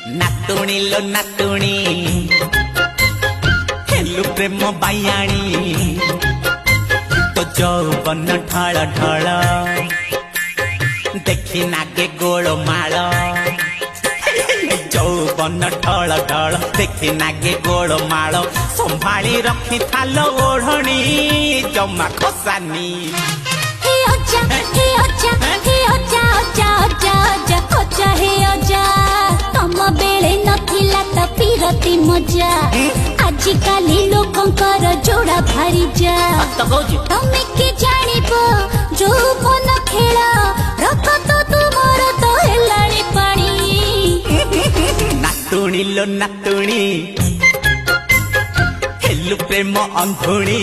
नातुणी लो नातुणी हेलु प्रेम बायाणी तो जौवन ढाल ढाल देखी नागे गोल माल जौवन ढाल ढाल देखी नागे गोल माल संभाली रखी थाल ओढ़नी जमा खसानी पीरती मजा आजिकाली लोकंकर जोड़ा भारी जा तमे के जानिबो जो मन खेल रख तो तुमर तो हेलाणी पानी नातुणी लो नातुणी हेलु प्रेम अंधुणी